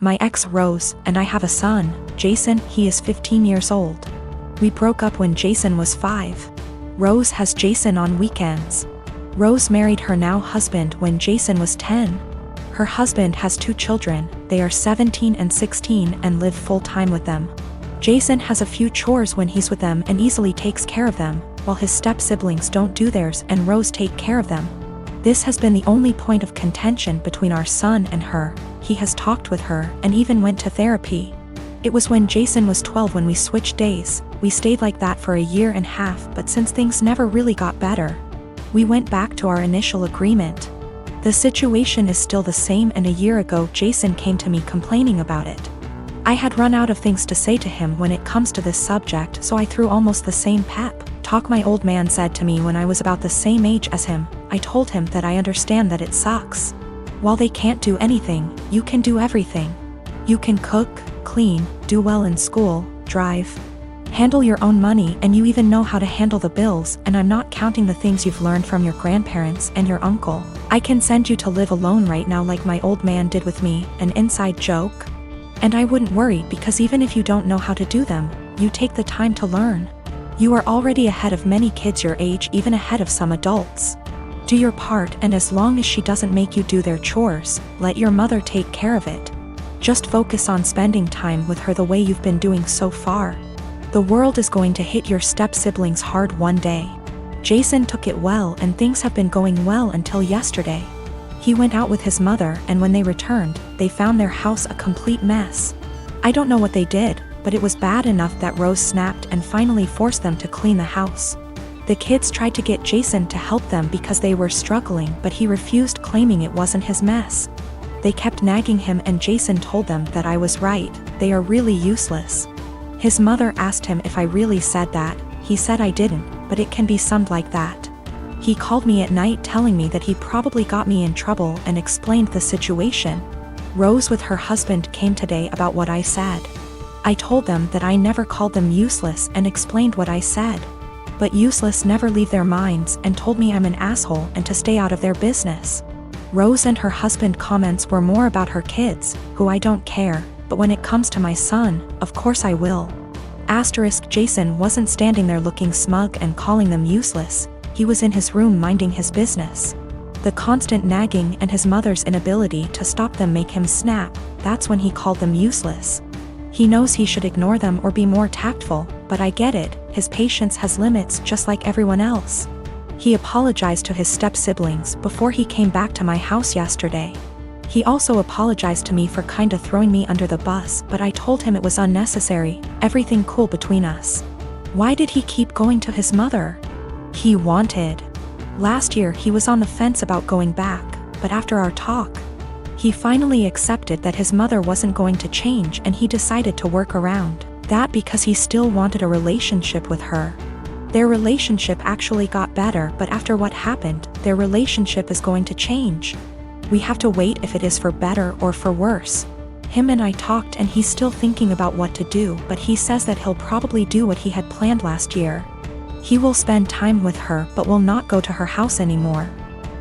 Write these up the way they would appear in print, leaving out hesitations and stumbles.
My ex Rose, and I have a son, Jason. He is 15 years old. We broke up when Jason was 5. Rose has Jason on weekends. Rose married her now husband when Jason was 10. Her husband has 2 children, they are 17 and 16 and live full-time with them. Jason has a few chores when he's with them and easily takes care of them, while his step-siblings don't do theirs and Rose take care of them. This has been the only point of contention between our son and her. He has talked with her and even went to therapy. It was when Jason was 12 when we switched days. We stayed like that for a year and a half, but since things never really got better, we went back to our initial agreement. The situation is still the same, and a year ago Jason came to me complaining about it. I had run out of things to say to him when it comes to this subject, so I threw almost the same pep talk my old man said to me when I was about the same age as him. I told him that I understand that it sucks. While they can't do anything, you can do everything. You can cook, clean, do well in school, drive, handle your own money, and you even know how to handle the bills, and I'm not counting the things you've learned from your grandparents and your uncle. I can send you to live alone right now like my old man did with me, an inside joke. And I wouldn't worry, because even if you don't know how to do them, you take the time to learn. You are already ahead of many kids your age, even ahead of some adults. Do your part, and as long as she doesn't make you do their chores, let your mother take care of it. Just focus on spending time with her the way you've been doing so far. The world is going to hit your step-siblings hard one day. Jason took it well, and things have been going well until yesterday. He went out with his mother, and when they returned, they found their house a complete mess. I don't know what they did, but it was bad enough that Rose snapped and finally forced them to clean the house. The kids tried to get Jason to help them because they were struggling, but he refused, claiming it wasn't his mess. They kept nagging him, and Jason told them that I was right. They are really useless. His mother asked him if I really said that. He said I didn't, but it can be summed like that. He called me at night telling me that he probably got me in trouble and explained the situation. Rose with her husband came today about what I said. I told them that I never called them useless and explained what I said. But useless never leave their minds, and told me I'm an asshole and to stay out of their business. Rose and her husband comments were more about her kids, who I don't care, but when it comes to my son, of course I will. Jason wasn't standing there looking smug and calling them useless. He was in his room minding his business. The constant nagging and his mother's inability to stop them make him snap. That's when he called them useless. He knows he should ignore them or be more tactful, but I get it. His patience has limits just like everyone else. He apologized to his step-siblings before he came back to my house yesterday. He also apologized to me for kinda throwing me under the bus, but I told him it was unnecessary, everything cool between us. Why did he keep going to his mother? He wanted. Last year he was on the fence about going back, but after our talk, he finally accepted that his mother wasn't going to change, and he decided to work around that because he still wanted a relationship with her. Their relationship actually got better, but after what happened, their relationship is going to change. We have to wait if it is for better or for worse. Him and I talked, and he's still thinking about what to do, but he says that he'll probably do what he had planned last year. He will spend time with her but will not go to her house anymore.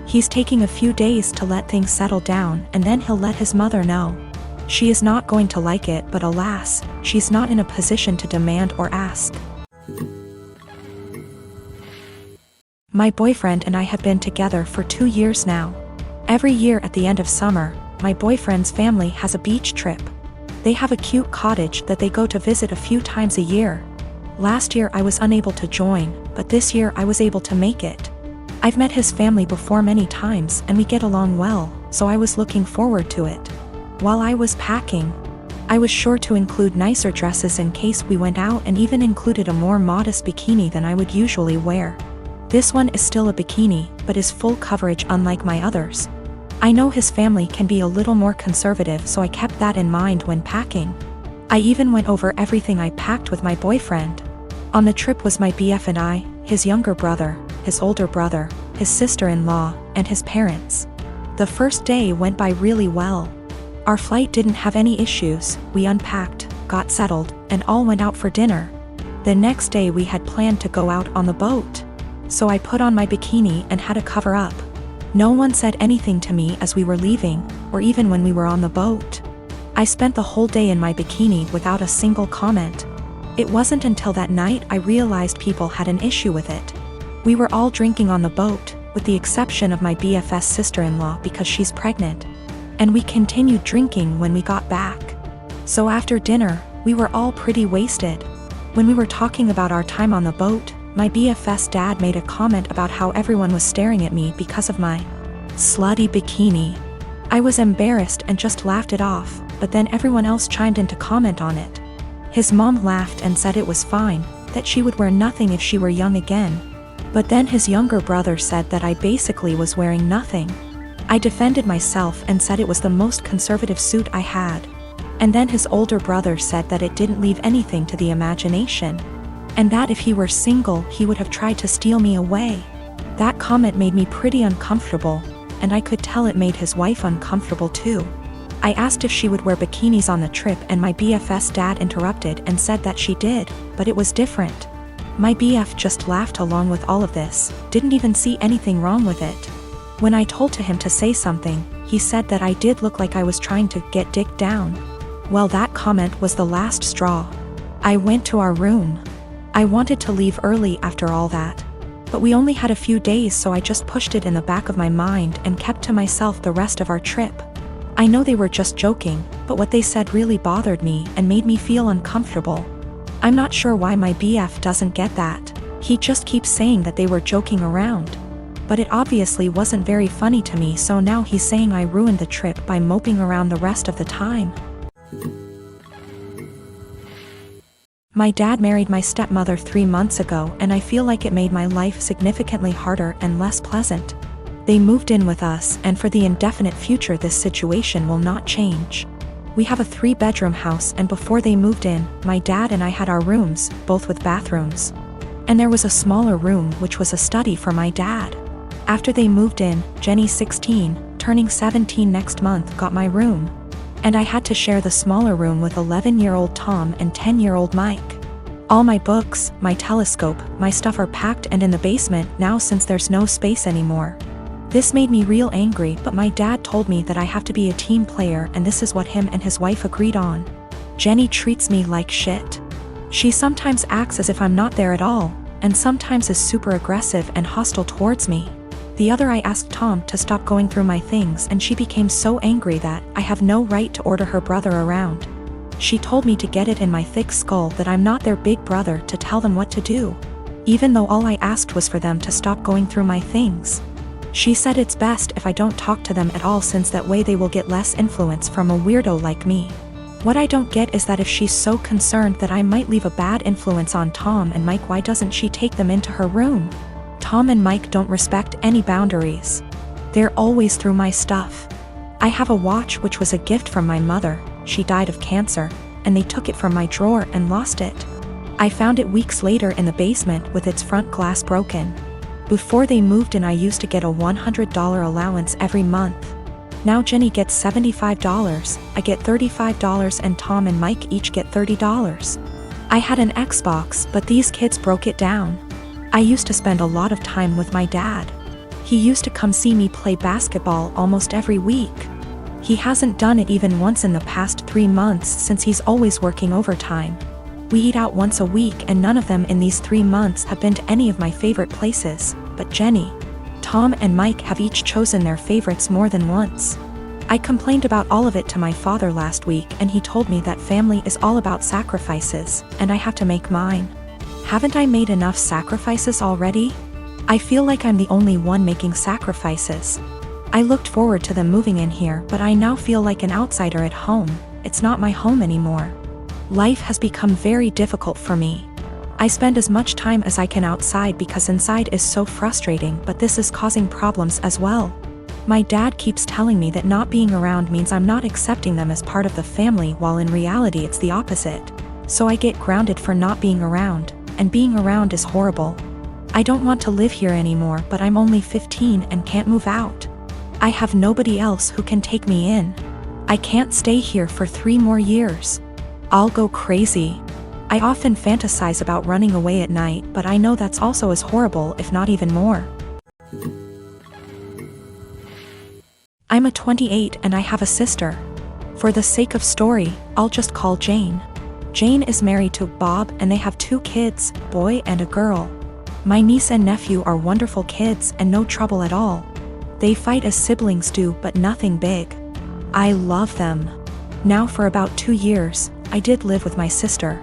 He's taking a few days to let things settle down, and then he'll let his mother know. She is not going to like it, but alas, she's not in a position to demand or ask. My boyfriend and I have been together for 2 years now. Every year at the end of summer, my boyfriend's family has a beach trip. They have a cute cottage that they go to visit a few times a year. Last year I was unable to join, but this year I was able to make it. I've met his family before many times, and we get along well, so I was looking forward to it. While I was packing, I was sure to include nicer dresses in case we went out, and even included a more modest bikini than I would usually wear. This one is still a bikini, but is full coverage unlike my others. I know his family can be a little more conservative, so I kept that in mind when packing. I even went over everything I packed with my boyfriend. On the trip was my BF and I, his younger brother, his older brother, his sister-in-law, and his parents. The first day went by really well. Our flight didn't have any issues. We unpacked, got settled, and all went out for dinner. The next day we had planned to go out on the boat. So I put on my bikini and had to cover up. No one said anything to me as we were leaving, or even when we were on the boat. I spent the whole day in my bikini without a single comment. It wasn't until that night I realized people had an issue with it. We were all drinking on the boat, with the exception of my BFF's sister-in-law because she's pregnant. And we continued drinking when we got back. So after dinner, we were all pretty wasted. When we were talking about our time on the boat, my BFF's dad made a comment about how everyone was staring at me because of my slutty bikini. I was embarrassed and just laughed it off, but then everyone else chimed in to comment on it. His mom laughed and said it was fine, that she would wear nothing if she were young again. But then his younger brother said that I basically was wearing nothing. I defended myself and said it was the most conservative suit I had. And then his older brother said that it didn't leave anything to the imagination. And that if he were single, he would have tried to steal me away. That comment made me pretty uncomfortable, and I could tell it made his wife uncomfortable too. I asked if she would wear bikinis on the trip and my BFF's dad interrupted and said that she did, but it was different. My BF just laughed along with all of this, didn't even see anything wrong with it. When I told him to say something, he said that I did look like I was trying to get dick down. Well, that comment was the last straw. I went to our room. I wanted to leave early after all that. But we only had a few days, so I just pushed it in the back of my mind and kept to myself the rest of our trip. I know they were just joking, but what they said really bothered me and made me feel uncomfortable. I'm not sure why my BF doesn't get that. He just keeps saying that they were joking around. But it obviously wasn't very funny to me, so now he's saying I ruined the trip by moping around the rest of the time. My dad married my stepmother 3 months ago, and I feel like it made my life significantly harder and less pleasant. They moved in with us, and for the indefinite future this situation will not change. We have a 3-bedroom house, and before they moved in, my dad and I had our rooms, both with bathrooms. And there was a smaller room which was a study for my dad. After they moved in, Jenny, 16, turning 17 next month, got my room. And I had to share the smaller room with 11-year-old Tom and 10-year-old Mike. All my books, my telescope, my stuff are packed and in the basement now since there's no space anymore. This made me real angry, but my dad told me that I have to be a team player, and this is what him and his wife agreed on. Jenny treats me like shit. She sometimes acts as if I'm not there at all, and sometimes is super aggressive and hostile towards me. The other, I asked Tom to stop going through my things, and she became so angry that I have no right to order her brother around. She told me to get it in my thick skull that I'm not their big brother to tell them what to do, even though all I asked was for them to stop going through my things. She said it's best if I don't talk to them at all, since that way they will get less influence from a weirdo like me. What I don't get is that if she's so concerned that I might leave a bad influence on Tom and Mike, why doesn't she take them into her room? Tom and Mike don't respect any boundaries. They're always through my stuff. I have a watch which was a gift from my mother. She died of cancer, and they took it from my drawer and lost it. I found it weeks later in the basement with its front glass broken. Before they moved in, I used to get a $100 allowance every month. Now Jenny gets $75, I get $35, and Tom and Mike each get $30. I had an Xbox, but these kids broke it down. I used to spend a lot of time with my dad. He used to come see me play basketball almost every week. He hasn't done it even once in the past 3 months since he's always working overtime. We eat out once a week, and none of them in these 3 months have been to any of my favorite places, but Jenny, Tom and Mike have each chosen their favorites more than once. I complained about all of it to my father last week, and he told me that family is all about sacrifices, and I have to make mine. Haven't I made enough sacrifices already? I feel like I'm the only one making sacrifices. I looked forward to them moving in here, but I now feel like an outsider at home. It's not my home anymore. Life has become very difficult for me. I spend as much time as I can outside because inside is so frustrating, but this is causing problems as well. My dad keeps telling me that not being around means I'm not accepting them as part of the family, while in reality it's the opposite. So I get grounded for not being around, and being around is horrible. I don't want to live here anymore, but I'm only 15 and can't move out. I have nobody else who can take me in. I can't stay here for 3 more years. I'll go crazy. I often fantasize about running away at night, but I know that's also as horrible, if not even more. I'm a 28 and I have a sister. For the sake of story, I'll just call Jane. Jane is married to Bob and they have 2 kids, boy and a girl. My niece and nephew are wonderful kids and no trouble at all. They fight as siblings do, but nothing big. I love them. Now for about 2 years, I did live with my sister.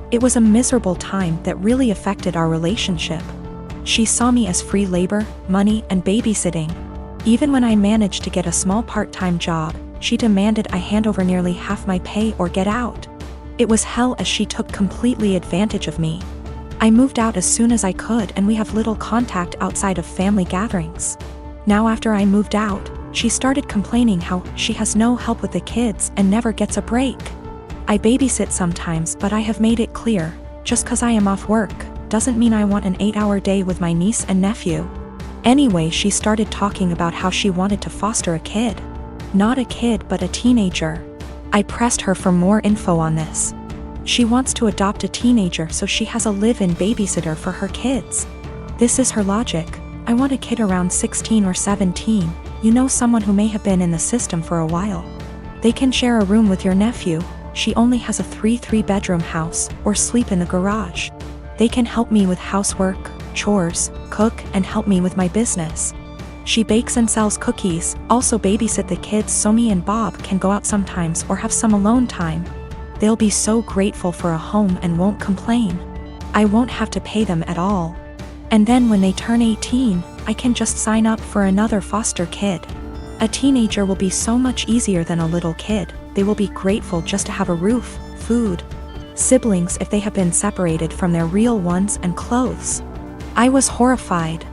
It was a miserable time that really affected our relationship. She saw me as free labor, money, and babysitting. Even when I managed to get a small part-time job, she demanded I hand over nearly half my pay or get out. It was hell as she took completely advantage of me. I moved out as soon as I could and we have little contact outside of family gatherings. Now after I moved out, she started complaining how she has no help with the kids and never gets a break. I babysit sometimes, but I have made it clear, just 'cause I am off work, doesn't mean I want an 8-hour day with my niece and nephew. Anyway, she started talking about how she wanted to foster a kid. Not a kid, but a teenager. I pressed her for more info on this. She wants to adopt a teenager so she has a live-in babysitter for her kids. This is her logic. I want a kid around 16 or 17, someone who may have been in the system for a while. They can share a room with your nephew. She only has a 3-bedroom house, or sleep in the garage. They can help me with housework, chores, cook, and help me with my business. She bakes and sells cookies, also babysit the kids so me and Bob can go out sometimes or have some alone time. They'll be so grateful for a home and won't complain. I won't have to pay them at all. And then when they turn 18, I can just sign up for another foster kid. A teenager will be so much easier than a little kid. They will be grateful just to have a roof, food, siblings if they have been separated from their real ones, and clothes. I was horrified.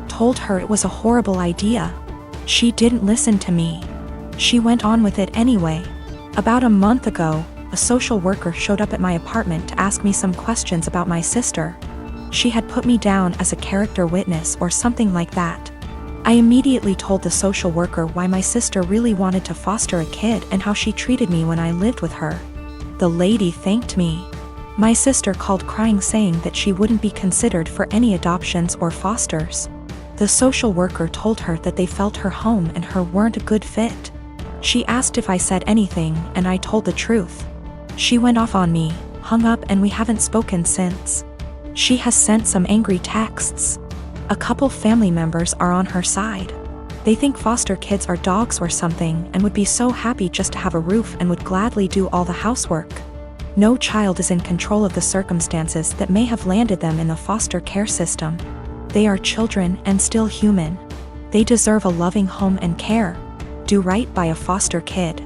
Told her it was a horrible idea. She didn't listen to me. She went on with it anyway. About a month ago, a social worker showed up at my apartment to ask me some questions about my sister. She had put me down as a character witness or something like that. I immediately told the social worker why my sister really wanted to foster a kid and how she treated me when I lived with her. The lady thanked me. My sister called crying, saying that she wouldn't be considered for any adoptions or fosters. The social worker told her that they felt her home and her weren't a good fit. She asked if I said anything, and I told the truth. She went off on me, hung up, and we haven't spoken since. She has sent some angry texts. A couple family members are on her side. They think foster kids are dogs or something and would be so happy just to have a roof and would gladly do all the housework. No child is in control of the circumstances that may have landed them in the foster care system. They are children and still human. They deserve a loving home and care. Do right by a foster kid.